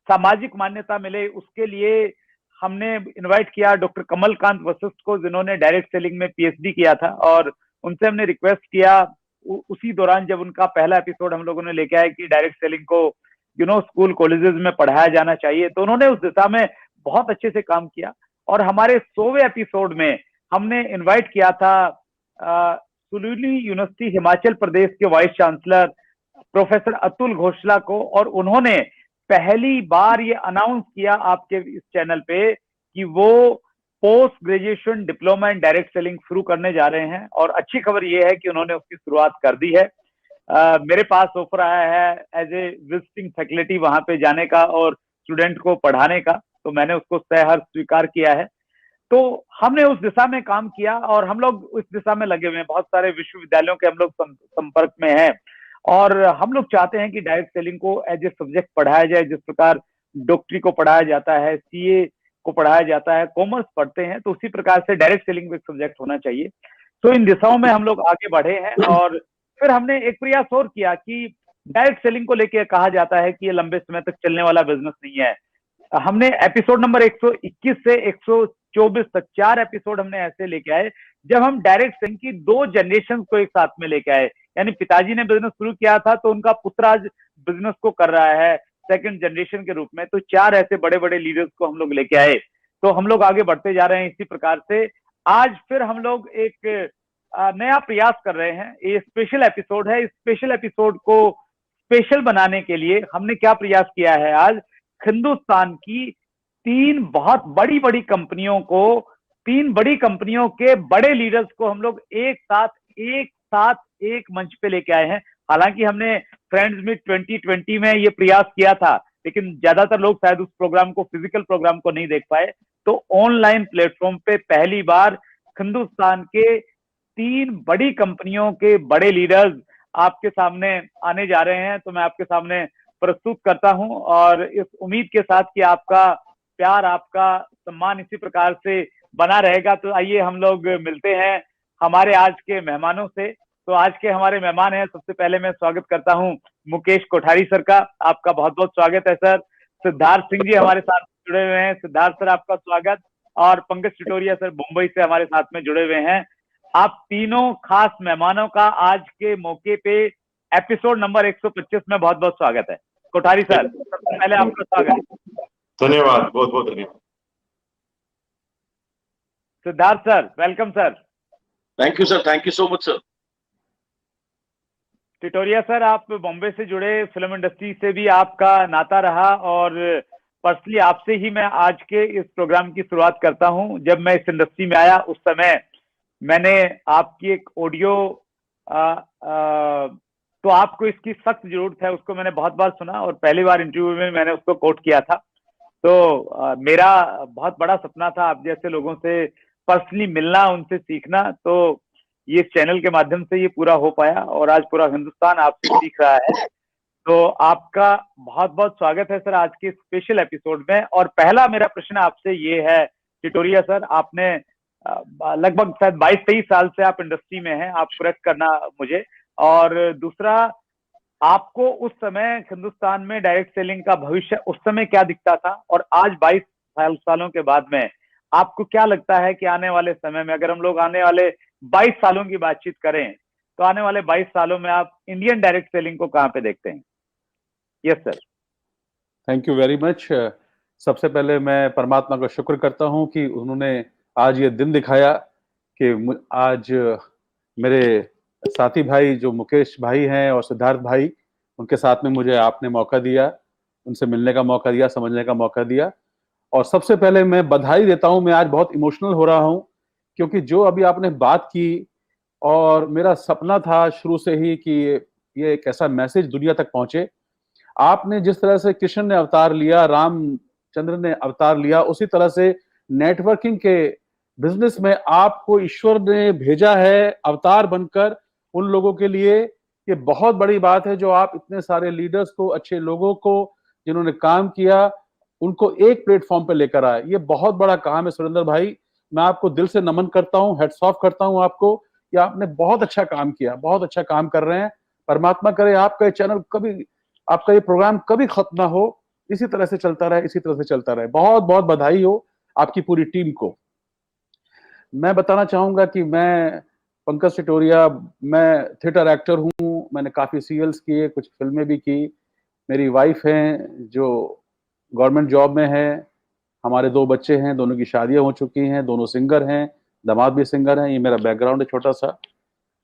सामाजिक मान्यता मिले, उसके लिए हमने इनवाइट किया डॉक्टर कमलकांत वशिष्ठ को, जिन्होंने डायरेक्ट सेलिंग में पीएचडी किया था, और उनसे हमने रिक्वेस्ट किया उसी दौरान जब उनका पहला एपिसोड हम लोगों ने लेके आए कि डायरेक्ट सेलिंग को स्कूल कॉलेजेस में पढ़ाया जाना चाहिए, तो उन्होंने उस दिशा में बहुत अच्छे से काम किया। और हमारे 100वें एपिसोड में हमने इनवाइट किया था सुलूनी यूनिवर्सिटी हिमाचल प्रदेश के वाइस चांसलर प्रोफेसर अतुल घोषला को, और उन्होंने पहली बार ये अनाउंस किया आपके इस चैनल पे कि वो post graduation diploma in direct selling शुरू करने जा रहे हैं। और अच्छी खबर ये है कि उन्होंने उसकी शुरुआत कर दी है। मेरे पास ऑफर आया है एज ए विजिटिंग फैकल्टी वहां पे जाने का और स्टूडेंट को पढ़ाने का, तो मैंने उसको सहर्ष स्वीकार किया है। तो हमने उस दिशा में काम किया और हम लोग उस दिशा में लगे हुए हैं। बहुत सारे विश्वविद्यालयों के हम लोग संपर्क में हैं, और हम लोग चाहते हैं कि डायरेक्ट सेलिंग को एज ए सब्जेक्ट पढ़ाया जाए। जिस प्रकार डॉक्टरी को पढ़ाया जाता है, सीए को पढ़ाया जाता है, कॉमर्स पढ़ते हैं, तो उसी प्रकार से डायरेक्ट सेलिंग भी एक सब्जेक्ट होना चाहिए। तो इन दिशाओं में हम लोग आगे बढ़े हैं। और फिर हमने एक प्रयास और किया कि डायरेक्ट सेलिंग को लेकर कहा जाता है कि ये लंबे समय तक चलने वाला बिजनेस नहीं है। हमने एपिसोड नंबर 121 से 124 तक 4 एपिसोड हमने ऐसे लेके आए जब हम डायरेक्ट सेलिंग की 2 जनरेशन को एक साथ में लेके आए। यानी पिताजी ने बिजनेस शुरू किया था तो उनका पुत्र आज बिजनेस को कर रहा है सेकंड जनरेशन के रूप में। तो 4 ऐसे बड़े बड़े लीडर्स को हम लोग लेके आए, तो हम लोग आगे बढ़ते जा रहे हैं इसी प्रकार से। आज फिर हम लोग एक नया प्रयास कर रहे हैं। ये स्पेशल एपिसोड है। इस स्पेशल एपिसोड को स्पेशल बनाने के लिए हमने क्या प्रयास किया है, आज हिंदुस्तान की 3 बहुत बड़ी बड़ी कंपनियों को, 3 बड़ी कंपनियों के बड़े लीडर्स को हम लोग एक साथ एक मंच पे लेके आए हैं। हालांकि हमने फ्रेंड्स मीट 2020 में ये प्रयास किया था, लेकिन ज्यादातर लोग शायद उस प्रोग्राम को, फिजिकल प्रोग्राम को नहीं देख पाए। तो ऑनलाइन प्लेटफॉर्म पे पहली बार हिंदुस्तान के 3 बड़ी कंपनियों के बड़े लीडर्स आपके सामने आने जा रहे हैं। तो मैं आपके सामने प्रस्तुत करता हूं, और इस उम्मीद के साथ कि आपका प्यार, आपका सम्मान इसी प्रकार से बना रहेगा। तो आइए हम लोग मिलते हैं हमारे आज के मेहमानों से। तो आज के हमारे मेहमान हैं, सबसे पहले मैं स्वागत करता हूं मुकेश कोठारी सर का। आपका बहुत बहुत स्वागत है सर। सिद्धार्थ सिंह जी हमारे साथ जुड़े हुए हैं। सिद्धार्थ सर आपका स्वागत। और पंकज टिटोरिया सर मुंबई से हमारे साथ में जुड़े हुए हैं। आप तीनों खास मेहमानों का आज के मौके पे एपिसोड नंबर 125 में बहुत बहुत स्वागत है। कोठारी सर, सबसे पहले आपका स्वागत है। धन्यवाद, बहुत बहुत धन्यवाद। Siddharth sir, welcome sir. Thank you sir, thank you so much sir. टिटोरिया सर, आप बॉम्बे से जुड़े, फिल्म इंडस्ट्री से भी आपका नाता रहा, और पर्सनली आपसे ही मैं आज के इस प्रोग्राम की शुरुआत करता हूं। जब मैं इस इंडस्ट्री में आया उस समय मैंने आपकी एक ऑडियो तो आपको इसकी सख्त जरूरत है, उसको मैंने बहुत बार सुना, और पहली बार इंटरव्यू में मैंने उसको कोट किया था। तो मेरा बहुत बड़ा सपना था आप जैसे लोगों से पर्सनली मिलना, उनसे सीखना। तो ये चैनल के माध्यम से ये पूरा हो पाया, और आज पूरा हिंदुस्तान आपसे सीख रहा है। तो आपका बहुत बहुत स्वागत है सर आज के स्पेशल एपिसोड में। और पहला मेरा प्रश्न आपसे ये है टिटोरिया सर, आपने लगभग शायद 22-23 साल से आप इंडस्ट्री में हैं, आप करेक्ट करना मुझे। और दूसरा, आपको उस समय हिंदुस्तान में डायरेक्ट सेलिंग का भविष्य उस समय क्या दिखता था, और आज 22 सालों के बाद में आपको क्या लगता है कि आने वाले समय में, अगर हम लोग आने वाले 22 सालों की बातचीत करें, तो आने वाले 22 सालों में आप इंडियन डायरेक्ट सेलिंग को कहां पे देखते हैं? Yes sir. Thank you very much. सबसे पहले मैं परमात्मा का शुक्र करता हूं कि उन्होंने आज ये दिन दिखाया कि आज मेरे साथी भाई जो मुकेश भाई हैं और सिद्धार्थ भाई, उनके साथ में मुझे आपने मौका दिया, उनसे मिलने का मौका दिया, समझने का मौका दिया। और सबसे पहले मैं बधाई देता हूं। मैं आज बहुत इमोशनल हो रहा हूं, क्योंकि जो अभी आपने बात की, और मेरा सपना था शुरू से ही कि ये एक ऐसा मैसेज दुनिया तक पहुंचे। आपने जिस तरह से कृष्ण ने अवतार लिया, रामचंद्र ने अवतार लिया, उसी तरह से नेटवर्किंग के बिजनेस में आपको ईश्वर ने भेजा है अवतार बनकर उन लोगों के लिए। ये बहुत बड़ी बात है जो आप इतने सारे लीडर्स को, अच्छे लोगों को जिन्होंने काम किया, उनको एक प्लेटफॉर्म पे लेकर आए। ये बहुत बड़ा काम है सुरेंद्र भाई, मैं आपको दिल से नमन करता हूँ, हेड्स ऑफ करता हूँ आपको कि आपने बहुत अच्छा काम किया, बहुत अच्छा काम कर रहे हैं। परमात्मा करे आपका ये चैनल कभी, आपका ये प्रोग्राम कभी खत्म ना हो, इसी तरह से चलता रहे, इसी तरह से चलता रहे। बहुत बहुत बधाई हो आपकी पूरी टीम को। मैं बताना चाहूंगा कि मैं पंकज टिटोरिया, मैं थिएटर एक्टर हूँ, मैंने काफी सीरियल्स किए, कुछ फिल्में भी की। मेरी वाइफ है जो गवर्नमेंट जॉब में है, हमारे 2 बच्चे हैं, दोनों की शादियां हो चुकी हैं, दोनों सिंगर हैं, दामाद भी सिंगर हैं। ये मेरा बैकग्राउंड है छोटा सा।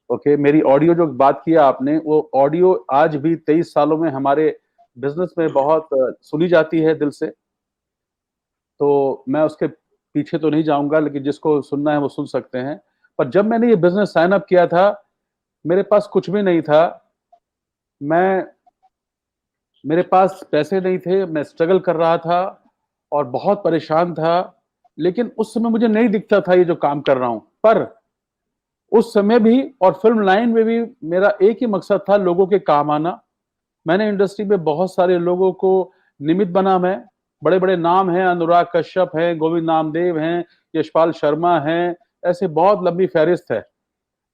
ओके, मेरी ऑडियो जो बात किया आपने, वो ऑडियो आज भी 23 सालों में हमारे बिजनेस में बहुत सुनी जाती है दिल से। तो मैं उसके पीछे तो नहीं जाऊंगा, लेकिन जिसको सुनना है वो सुन सकते हैं। पर जब मैंने ये बिजनेस साइन अप किया था, मेरे पास कुछ भी नहीं था। मेरे पास पैसे नहीं थे, मैं स्ट्रगल कर रहा था और बहुत परेशान था। लेकिन उस समय मुझे नहीं दिखता था ये जो काम कर रहा हूं। पर उस समय भी और फिल्म लाइन में भी मेरा एक ही मकसद था, लोगों के काम आना। मैंने इंडस्ट्री में बहुत सारे लोगों को निमित्त बना। मैं बड़े बड़े नाम हैं, अनुराग कश्यप हैं, गोविंद नामदेव हैं, यशपाल शर्मा हैं, ऐसे बहुत लंबी फहरिस्त है।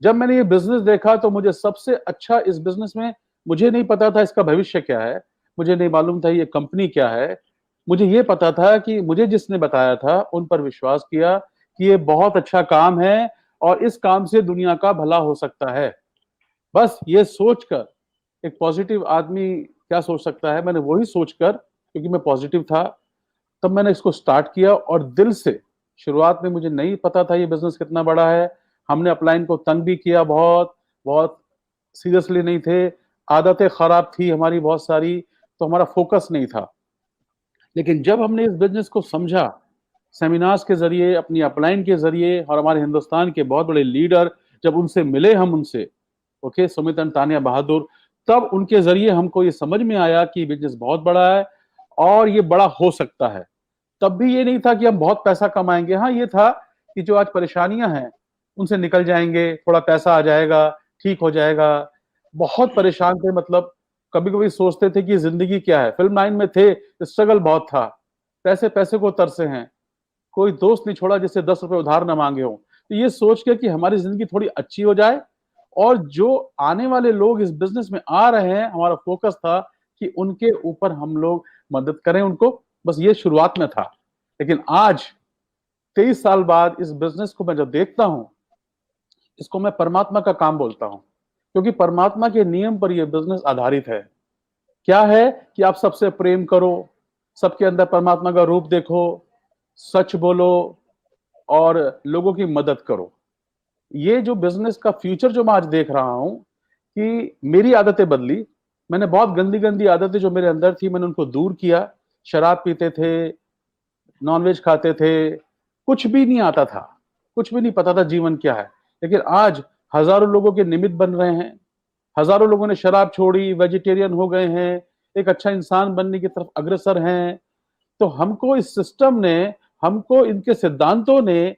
जब मैंने ये बिजनेस देखा तो मुझे सबसे अच्छा इस बिजनेस में, मुझे नहीं पता था इसका भविष्य क्या है, मुझे नहीं मालूम था ये कंपनी क्या है। मुझे ये पता था कि मुझे जिसने बताया था उन पर विश्वास किया कि ये बहुत अच्छा काम है और इस काम से दुनिया का भला हो सकता है। बस ये सोचकर, एक पॉजिटिव आदमी क्या सोच सकता है, मैंने वही सोचकर, क्योंकि मैं पॉजिटिव था, तब मैंने इसको स्टार्ट किया। और दिल से, शुरुआत में मुझे नहीं पता था ये बिजनेस कितना बड़ा है। हमने अपलाइन को तंग भी किया, बहुत बहुत सीरियसली नहीं थे। आदतें खराब थी हमारी बहुत सारी, तो हमारा फोकस नहीं था। लेकिन जब हमने इस बिजनेस को समझा, सेमिनार्स के जरिए, अपनी अपलाइन के जरिए, और हमारे हिंदुस्तान के बहुत बड़े लीडर जब उनसे मिले, हम उनसे, ओके, सुमित एंड तानिया बहादुर, तब उनके जरिए हमको ये समझ में आया कि बिजनेस बहुत बड़ा है और ये बड़ा हो सकता है। तब भी ये नहीं था कि हम बहुत पैसा कमाएंगे। हाँ, ये था कि जो आज परेशानियां हैं उनसे निकल जाएंगे, थोड़ा पैसा आ जाएगा, ठीक हो जाएगा। बहुत परेशान थे, मतलब कभी कभी सोचते थे कि जिंदगी क्या है। फिल्म लाइन में थे, स्ट्रगल बहुत था, पैसे पैसे को तरसे हैं, कोई दोस्त नहीं छोड़ा जिससे 10 रुपए उधार न मांगे हो। तो ये सोच के कि हमारी जिंदगी थोड़ी अच्छी हो जाए और जो आने वाले लोग इस बिजनेस में आ रहे हैं, हमारा फोकस था कि उनके ऊपर हम लोग मदद करें उनको। बस ये शुरुआत में था। लेकिन आज 23 साल बाद इस बिजनेस को मैं जब देखता हूं, इसको मैं परमात्मा का काम बोलता हूं, क्योंकि परमात्मा के नियम पर यह बिजनेस आधारित है। क्या है कि आप सबसे प्रेम करो, सबके अंदर परमात्मा का रूप देखो, सच बोलो और लोगों की मदद करो। ये जो बिजनेस का फ्यूचर जो मैं आज देख रहा हूं, कि मेरी आदतें बदली। मैंने बहुत गंदी गंदी आदतें जो मेरे अंदर थी, मैंने उनको दूर किया। शराब पीते थे, नॉनवेज खाते थे, कुछ भी नहीं आता था, कुछ भी नहीं पता था जीवन क्या है। लेकिन आज हजारों लोगों के निमित्त बन रहे हैं, हजारों लोगों ने शराब छोड़ी, वेजिटेरियन हो गए हैं, एक अच्छा इंसान बनने की तरफ अग्रसर हैं। तो हमको इस सिस्टम ने, हमको इनके सिद्धांतों ने,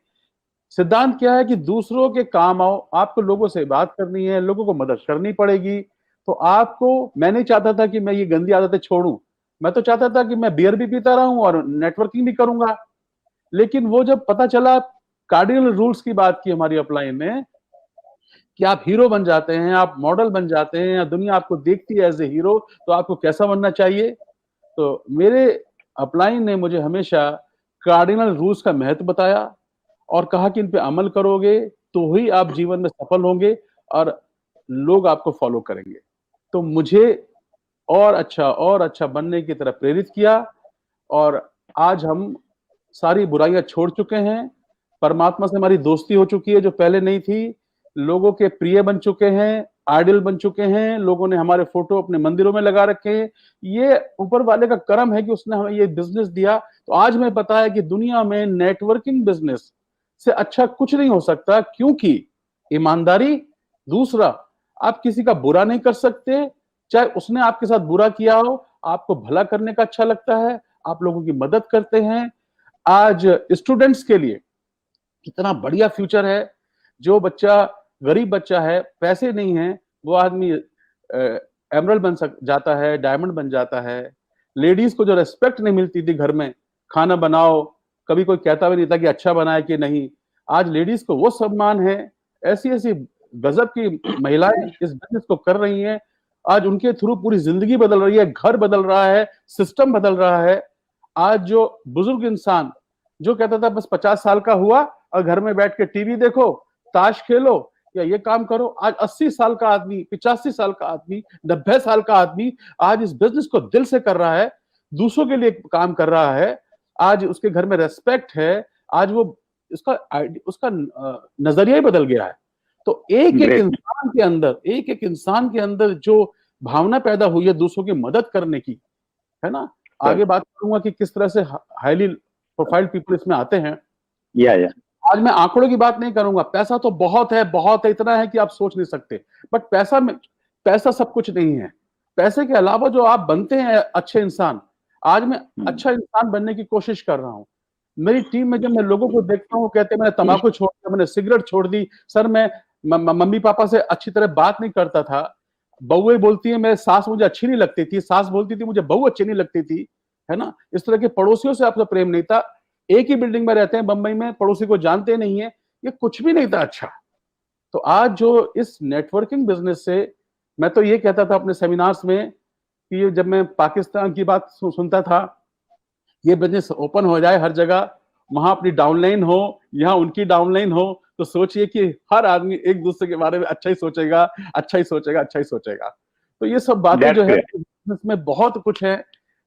सिद्धांत क्या है कि दूसरों के काम आओ, आपको लोगों से बात करनी है, लोगों को मदद करनी पड़ेगी। तो आपको, मैं नहीं चाहता था कि मैं ये गंदी आदतें छोड़ूं, मैं तो चाहता था कि मैं बियर भी पीता रहूं और नेटवर्किंग भी करूंगा। लेकिन वो जब पता चला, कार्डिनल रूल्स की बात की हमारी अपलाइन में, कि आप हीरो बन जाते हैं, आप मॉडल बन जाते हैं, या दुनिया आपको देखती है एज ए हीरो, तो आपको कैसा बनना चाहिए। तो मेरे अपलाइन ने मुझे हमेशा कार्डिनल रूल्स का महत्व बताया और कहा कि इन पे अमल करोगे तो ही आप जीवन में सफल होंगे और लोग आपको फॉलो करेंगे। तो मुझे और अच्छा बनने की तरफ प्रेरित किया। और आज हम सारी बुराइयां छोड़ चुके हैं, परमात्मा से हमारी दोस्ती हो चुकी है जो पहले नहीं थी, लोगों के प्रिय बन चुके हैं, आइडल बन चुके हैं, लोगों ने हमारे फोटो अपने मंदिरों में लगा रखे हैं। ये ऊपर वाले का करम है कि उसने हमें ये बिजनेस दिया। तो आज हमें पता है कि दुनिया में नेटवर्किंग बिजनेस से अच्छा कुछ नहीं हो सकता, क्योंकि ईमानदारी, दूसरा, आप किसी का बुरा नहीं कर सकते, चाहे उसने आपके साथ बुरा किया हो, आपको भला करने का अच्छा लगता है, आप लोगों की मदद करते हैं। आज स्टूडेंट्स के लिए कितना बढ़िया फ्यूचर है। जो बच्चा, गरीब बच्चा है, पैसे नहीं है, वो आदमी एमरल्ड बन जाता है, डायमंड बन जाता है। लेडीज को जो रेस्पेक्ट नहीं मिलती थी घर में, खाना बनाओ, कभी कोई कहता भी नहीं था कि अच्छा बनाए कि नहीं, आज लेडीज को वो सम्मान है। ऐसी ऐसी गजब की महिलाएं इस बिजनेस को कर रही हैं। आज उनके थ्रू पूरी जिंदगी बदल रही है, घर बदल रहा है, सिस्टम बदल रहा है। आज जो बुजुर्ग इंसान जो कहता था बस 50 साल का हुआ और घर में बैठ के टीवी देखो, ताश खेलो या ये काम करो, आज 80 साल का आदमी, 85 साल का आदमी, 90 साल का आदमी आज इस बिजनेस को दिल से कर रहा है, दूसरों के लिए काम कर रहा है। आज उसके घर में रेस्पेक्ट है, आज वो उसका नजरिया ही बदल गया है। तो एक एक इंसान के अंदर जो भावना पैदा हुई है दूसरों की मदद करने की, है ना। आगे बात करूंगा कि किस तरह से हाईली प्रोफाइल पीपल इसमें आते हैं। या आज मैं आंकड़ों की बात नहीं करूंगा, पैसा तो बहुत है, इतना है कि आप सोच नहीं सकते। बट पैसा सब कुछ नहीं है। पैसे के अलावा जो आप बनते हैं अच्छे इंसान, आज मैं अच्छा इंसान बनने की कोशिश कर रहा हूं। मेरी टीम में जब मैं लोगों को देखता हूँ, कहते हैं मैंने तंबाकू छोड़ दिया, मैंने सिगरेट छोड़ दी, सर मैं मम्मी पापा से अच्छी तरह बात नहीं करता था, बहुएं बोलती है मेरे सास मुझे अच्छी नहीं लगती थी, सास बोलती थी मुझे बहू अच्छी नहीं लगती थी, है ना। इस तरह के पड़ोसियों से आपका प्रेम नहीं था, एक ही बिल्डिंग में रहते हैं बंबई में, पड़ोसी को जानते नहीं है, ये कुछ भी नहीं था अच्छा। तो आज जो इस नेटवर्किंग बिजनेस से, मैं तो ये कहता था अपने सेमिनार्स में कि ये जब मैं पाकिस्तान की बात सुनता था, ये बिजनेस ओपन हो जाए हर जगह, वहां अपनी डाउनलाइन हो, यहाँ उनकी डाउनलाइन हो, तो सोचिए कि हर आदमी एक दूसरे के बारे में अच्छा ही सोचेगा, अच्छा ही सोचेगा, अच्छा ही सोचेगा। तो ये सब बातें जो है बिजनेस में बहुत कुछ है,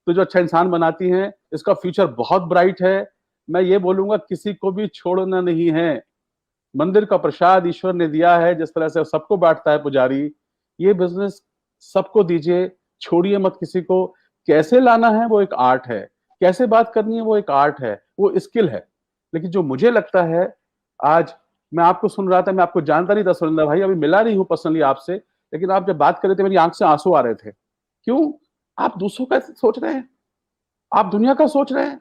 तो जो अच्छा इंसान बनाती हैं, इसका फ्यूचर बहुत ब्राइट है। मैं ये बोलूंगा किसी को भी छोड़ना नहीं है। मंदिर का प्रसाद ईश्वर ने दिया है, जिस तरह से सबको बांटता है पुजारी, ये बिजनेस सबको दीजिए, छोड़िए मत किसी को। कैसे लाना है वो एक आर्ट है, कैसे बात करनी है वो एक आर्ट है, वो स्किल है। लेकिन जो मुझे लगता है, आज मैं आपको सुन रहा था, मैं आपको जानता नहीं था सुरेंद्र भाई, अभी मिला नहीं हूं पर्सनली आपसे, लेकिन आप जब बात कर रहे थे मेरी आंख से आंसू आ रहे थे। क्यों? आप दूसरों का सोच रहे हैं, आप दुनिया का सोच रहे हैं,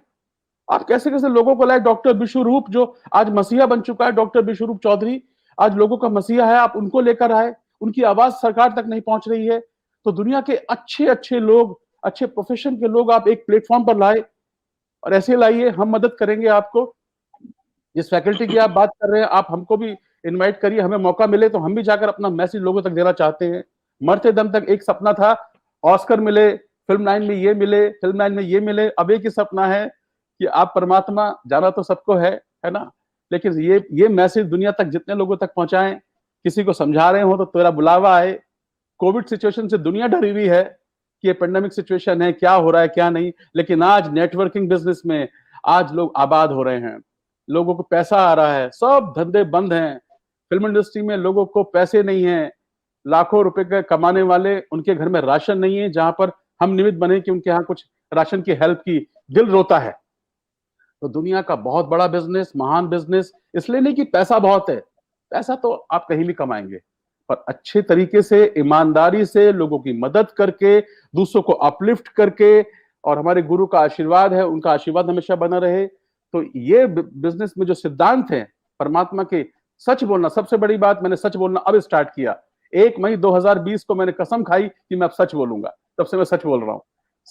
आप कैसे कैसे लोगों को लाए। डॉक्टर विश्वरूप जो आज मसीहा बन चुका है, डॉक्टर विश्वरूप चौधरी आज लोगों का मसीहा है, आप उनको लेकर आए, उनकी आवाज सरकार तक नहीं पहुंच रही है, तो दुनिया के अच्छे अच्छे लोग, अच्छे प्रोफेशन के लोग आप एक प्लेटफॉर्म पर लाए, और ऐसे लाइए, हम मदद करेंगे आपको। जिस फैकल्टी की आप बात कर रहे हैं, आप हमको भी इनवाइट करिए, हमें मौका मिले तो हम भी जाकर अपना मैसेज लोगों तक देना चाहते हैं। मरते दम तक एक सपना था, ऑस्कर मिले, फिल्म लाइन में ये मिले, फिल्म लाइन में ये मिले, अब एक ही सपना है कि आप परमात्मा, जाना तो सबको है ना, लेकिन ये मैसेज दुनिया तक जितने लोगों तक पहुंचाएं, किसी को समझा रहे हो तो तेरा बुलावा आए। कोविड सिचुएशन से दुनिया डरी हुई है कि ये पेंडेमिक सिचुएशन है, क्या हो रहा है क्या नहीं, लेकिन आज नेटवर्किंग बिजनेस में आज लोग आबाद हो रहे हैं, लोगों को पैसा आ रहा है, सब धंधे बंद हैं। फिल्म इंडस्ट्री में लोगों को पैसे नहीं है, लाखों रुपए के कमाने वाले, उनके घर में राशन नहीं है, जहां पर हम निमित्त बने कि उनके यहाँ कुछ राशन की हेल्प की, दिल रोता है। तो दुनिया का बहुत बड़ा बिजनेस, महान बिजनेस, इसलिए नहीं कि पैसा बहुत है, पैसा तो आप कहीं भी कमाएंगे, पर अच्छे तरीके से, ईमानदारी से, लोगों की मदद करके, दूसरों को अपलिफ्ट करके, और हमारे गुरु का आशीर्वाद है, उनका आशीर्वाद हमेशा बना रहे। तो ये बिजनेस में जो सिद्धांत है परमात्मा के, सच बोलना, सबसे बड़ी बात, मैंने सच बोलना अब स्टार्ट किया। 1 मई 2020 को मैंने कसम खाई कि मैं अब सच बोलूंगा, तब से मैं सच बोल रहा हूँ।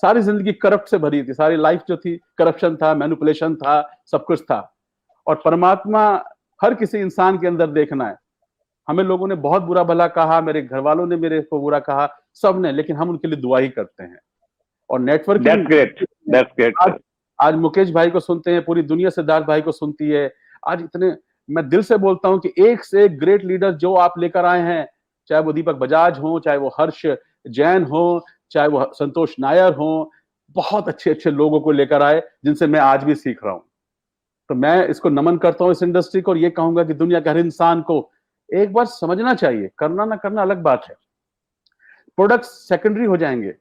सारी जिंदगी करप्ट से भरी थी, सारी लाइफ जो थी करप्शन था, मैनिपुलेशन था, सब कुछ था। और परमात्मा हर किसी इंसान के अंदर देखना है। हमें लोगों ने बहुत बुरा भला कहा, मेरे घर वालों ने मेरे को बुरा कहा, सब ने, लेकिन हम उनके लिए दुआ ही करते हैं। और नेटवर्किंग, आज मुकेश भाई को सुनते हैं, पूरी दुनिया सिद्धार्थ भाई को सुनती है। आज इतने, मैं दिल से बोलता हूं कि एक से एक ग्रेट लीडर जो आप लेकर आए हैं, चाहे वो दीपक बजाज हो, चाहे वो हर्ष जैन हो, चाहे वो संतोष नायर हो, बहुत अच्छे अच्छे लोगों को लेकर आए जिनसे मैं आज भी सीख रहा हूं। तो मैं इसको नमन करता हूं इस इंडस्ट्री को, और ये कहूंगा कि दुनिया के हर इंसान को एक बार समझना चाहिए, करना ना करना अलग बात है, प्रोडक्ट्स सेकेंडरी हो जाएंगे,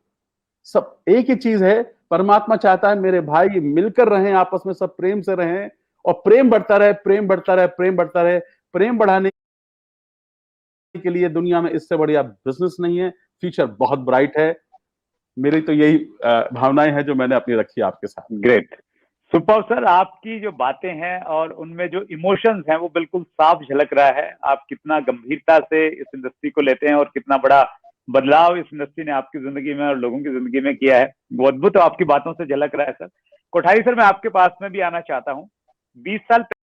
सब एक ही चीज है। परमात्मा चाहता है मेरे भाई मिलकर रहें, आपस में सब प्रेम से रहें, और प्रेम बढ़ता रहे, प्रेम बढ़ता रहे, प्रेम बढ़ता रहे। प्रेम बढ़ाने के लिए दुनिया में इससे बढ़िया बिजनेस नहीं है, फ्यूचर बहुत ब्राइट है। मेरी तो यही भावनाएं हैं जो मैंने अपनी रखी आपके साथ। ग्रेट, सुपर सर, आपकी जो बातें हैं और उनमें जो इमोशंस हैं वो बिल्कुल साफ झलक रहा है। आप कितना गंभीरता से इस इंडस्ट्री को लेते हैं और कितना बड़ा बदलाव इस इंडस्ट्री ने आपकी जिंदगी में और लोगों की जिंदगी में किया है, वो अद्भुत आपकी बातों से झलक रहा है सर। कोठारी सर, मैं आपके पास में भी आना चाहता हूँ। 20 साल